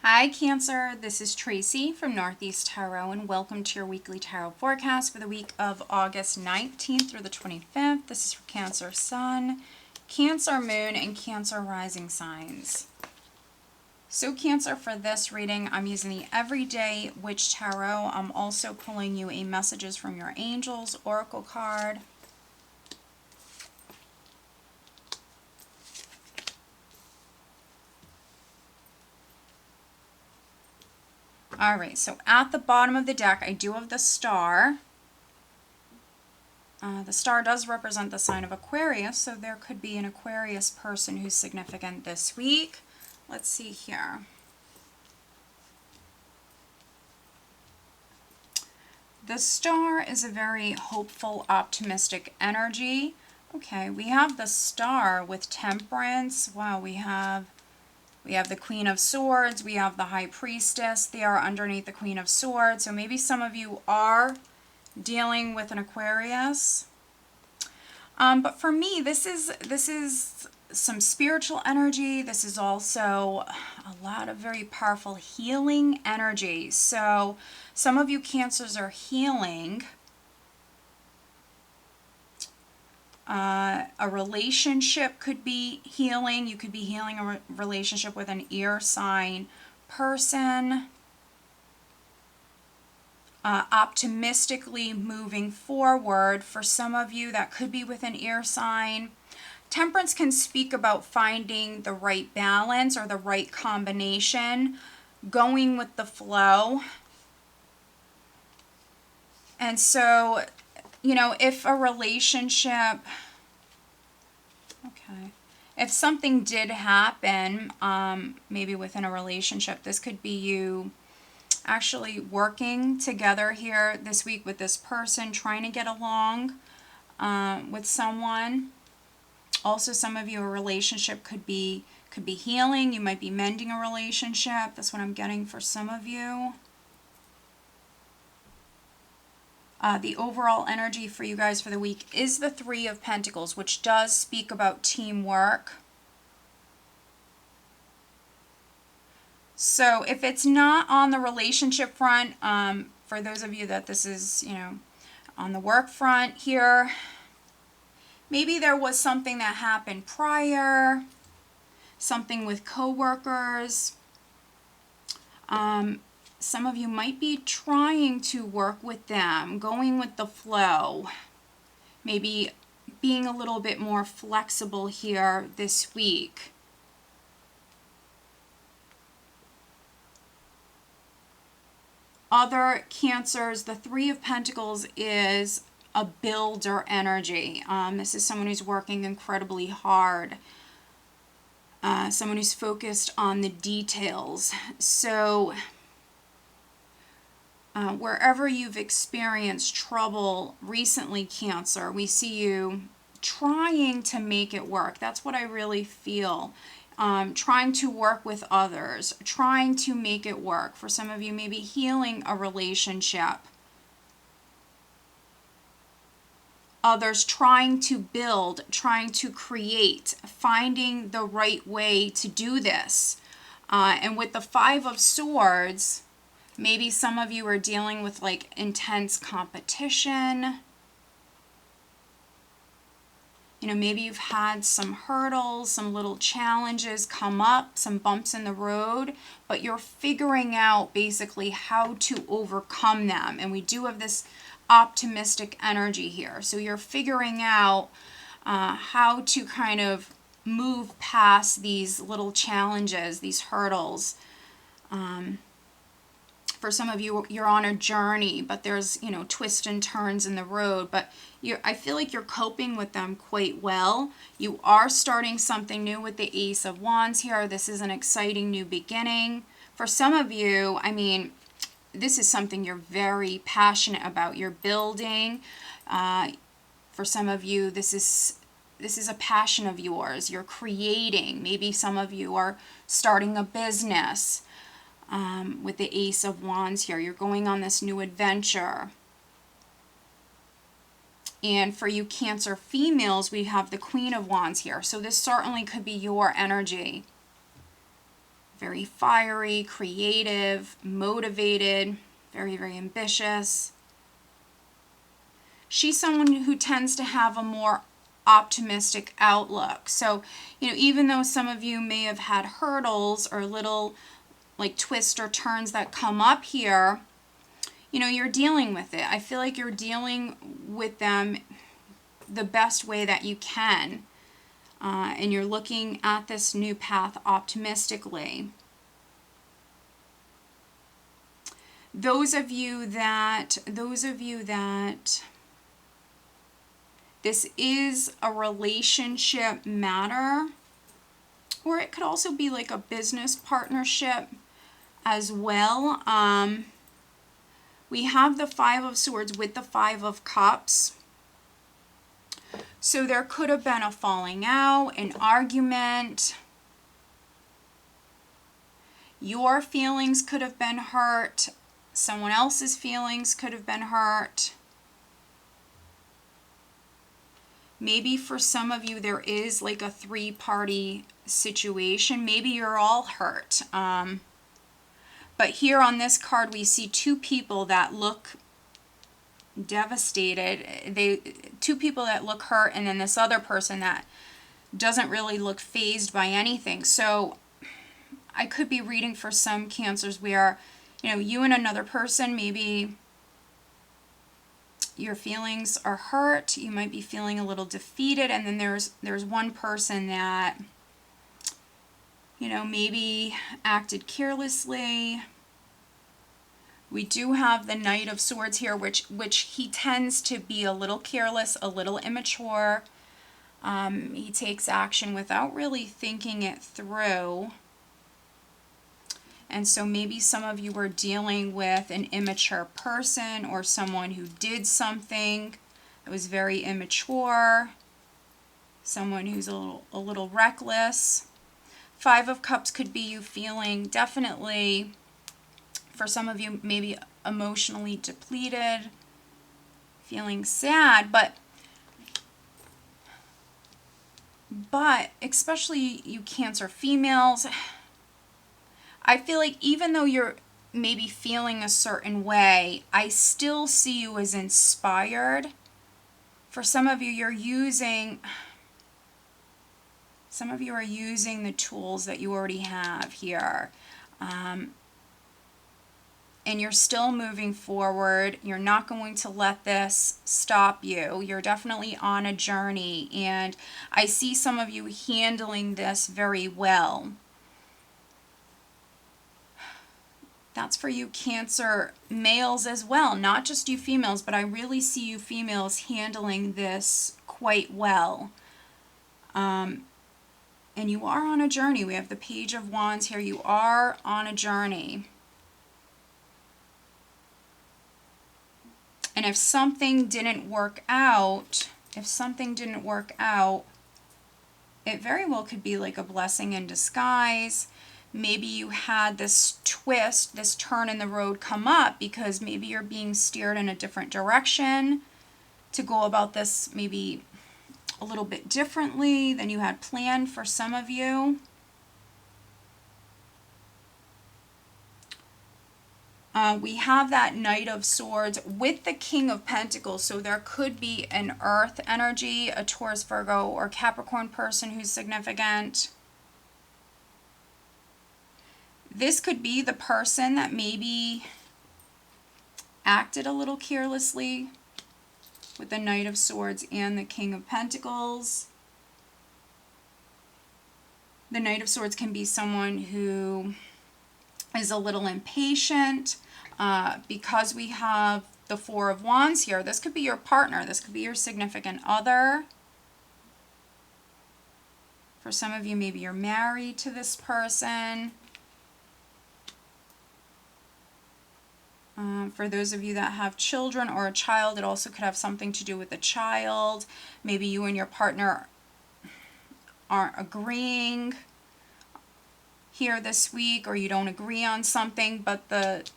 Hi Cancer, this is Tracy from Northeast Tarot and welcome to your weekly tarot forecast for the week of August 19th through the 25th. This is for Cancer Sun, Cancer Moon, and Cancer Rising signs. So Cancer, for this reading, I'm using the Everyday Witch Tarot. I'm also pulling you a Messages from Your Angels Oracle card. All right, so at the bottom of the deck, I do have the star. The star does represent the sign of Aquarius, so there could be an Aquarius person who's significant this week. Let's see here. The star is a very hopeful, optimistic energy. Okay, we have the star with Temperance. Wow, we have the Queen of Swords, we have the High Priestess. They are underneath the Queen of Swords. So maybe some of you are dealing with an Aquarius. But for me, this is some spiritual energy. This is also a lot of very powerful healing energy. So some of you Cancers are healing. A relationship could be healing. You could be healing a relationship with an air sign person. Optimistically moving forward. For some of you, that could be with an air sign. Temperance can speak about finding the right balance or the right combination, going with the flow. And so, you know, if a relationship, okay, if something did happen, maybe within a relationship, this could be you actually working together here this week with this person, trying to get along with someone. Also, some of you, a relationship could be healing. You might be mending a relationship. That's what I'm getting for some of you. The overall energy for you guys for the week is the Three of Pentacles, which does speak about teamwork. So if it's not on the relationship front, for those of you that this is, you know, on the work front here, maybe there was something that happened prior, something with coworkers. Some of you might be trying to work with them, going with the flow, maybe being a little bit more flexible here this week. Other Cancers, the Three of Pentacles is a builder energy. This is someone who's working incredibly hard. Someone who's focused on the details. So wherever you've experienced trouble recently, Cancer, we see you trying to make it work. That's what I really feel. Trying to work with others, trying to make it work. For some of you, maybe healing a relationship. Others trying to build, trying to create, finding the right way to do this. And with the Five of Swords, maybe some of you are dealing with like intense competition. You know, maybe you've had some hurdles, some little challenges come up, some bumps in the road, but you're figuring out basically how to overcome them. And we do have this optimistic energy here. So you're figuring out how to kind of move past these little challenges, these hurdles. For some of you, you're on a journey, but there's, you know, twists and turns in the road, but I feel like you're coping with them quite well. You are starting something new with the Ace of Wands here. This is an exciting new beginning. For some of you, I mean, this is something you're very passionate about. You're building. For some of you, this is a passion of yours. You're creating. Maybe some of you are starting a business. With the Ace of Wands here, you're going on this new adventure. And for you Cancer females, we have the Queen of Wands here. So this certainly could be your energy. very fiery, creative, motivated, very, very ambitious. She's someone who tends to have a more optimistic outlook. So, even though some of you may have had hurdles or little like twists or turns that come up here, you're dealing with it. I feel like you're dealing with them the best way that you can. And you're looking at this new path optimistically. Those of you that this is a relationship matter, or it could also be like a business partnership as well. We have the Five of Swords with the Five of Cups. So there could have been a falling out, an argument. Your feelings could have been hurt. Someone else's feelings could have been hurt. Maybe for some of you there is like a three-party situation. Maybe you're all hurt. But here on this card we see two people that look devastated. Two people that look hurt, and then this other person that doesn't really look fazed by anything. So I could be reading for some Cancers where, you and another person, maybe your feelings are hurt, you might be feeling a little defeated, and then there's one person that, maybe acted carelessly. We do have the Knight of Swords here, which he tends to be a little careless, a little immature. He takes action without really thinking it through. And so maybe some of you were dealing with an immature person or someone who did something that was very immature, someone who's a little reckless. Five of Cups could be you feeling definitely, for some of you, maybe emotionally depleted, feeling sad, but especially you Cancer females, I feel like even though you're maybe feeling a certain way, I still see you as inspired. For some of you, are using the tools that you already have here. And you're still moving forward. You're not going to let this stop you. You're definitely on a journey. And I see some of you handling this very well. That's for you Cancer males as well, not just you females, but I really see you females handling this quite well. And you are on a journey. We have the Page of Wands here. You are on a journey. And if something didn't work out, it very well could be like a blessing in disguise. Maybe you had this twist, this turn in the road come up because maybe you're being steered in a different direction to go about this maybe a little bit differently than you had planned for some of you. We have that Knight of Swords with the King of Pentacles. So there could be an earth energy, a Taurus, Virgo, or Capricorn person who's significant. This could be the person that maybe acted a little carelessly with the Knight of Swords and the King of Pentacles. The Knight of Swords can be someone who is a little impatient. Because we have the Four of Wands here, this could be your partner. This could be your significant other. For some of you, maybe you're married to this person. For those of you that have children or a child, it also could have something to do with a child. Maybe you and your partner aren't agreeing here this week, or you don't agree on something, but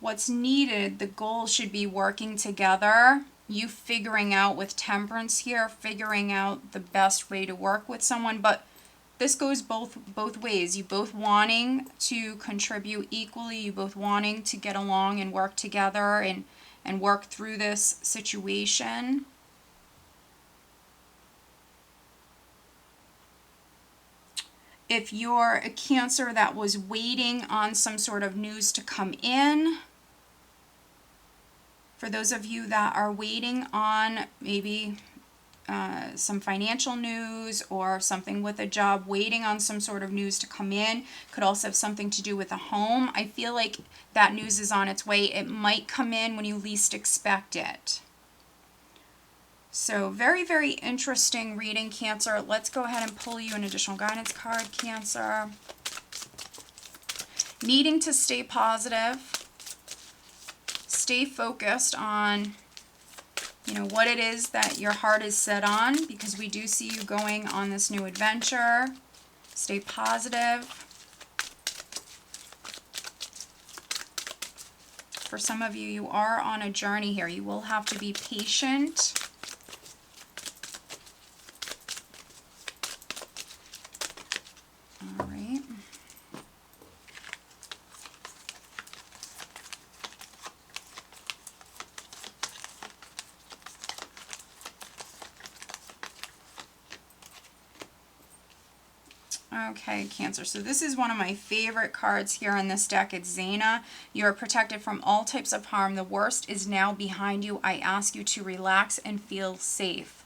what's needed, the goal should be working together. You figuring out with Temperance here, figuring out the best way to work with someone, but this goes both ways. You both wanting to contribute equally, you both wanting to get along and work together and work through this situation. If you're a Cancer that was waiting on some sort of news to come in, for those of you that are waiting on maybe some financial news or something with a job, waiting on some sort of news to come in, could also have something to do with a home. I feel like that news is on its way. It might come in when you least expect it. So very, very interesting reading, Cancer. Let's go ahead and pull you an additional guidance card, Cancer. Needing to stay positive, stay focused on what it is that your heart is set on, because we do see you going on this new adventure. Stay positive. For some of you, you are on a journey here. You will have to be patient. All right. Okay, Cancer. So this is one of my favorite cards here in this deck. It's Zana. You are protected from all types of harm. The worst is now behind you. I ask you to relax and feel safe.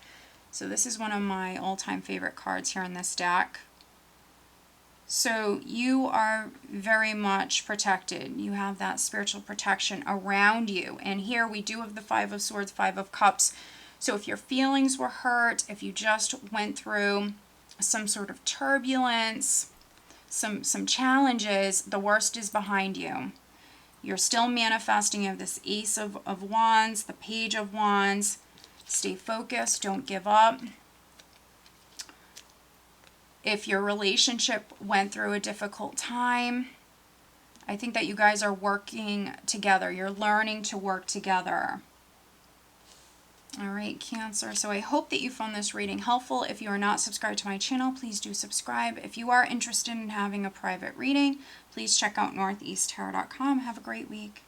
So this is one of my all-time favorite cards here in this deck. So you are very much protected. You have that spiritual protection around you. And here we do have the Five of Swords, Five of Cups. So if your feelings were hurt, if you just went through some sort of turbulence, some challenges, the worst is behind you. You're still manifesting. You have this Ace of Wands, the Page of Wands. Stay focused. Don't give up. If your relationship went through a difficult time, I think that you guys are working together. You're learning to work together. All right, Cancer. So I hope that you found this reading helpful. If you are not subscribed to my channel, please do subscribe. If you are interested in having a private reading, please check out northeasttarot.com. Have a great week.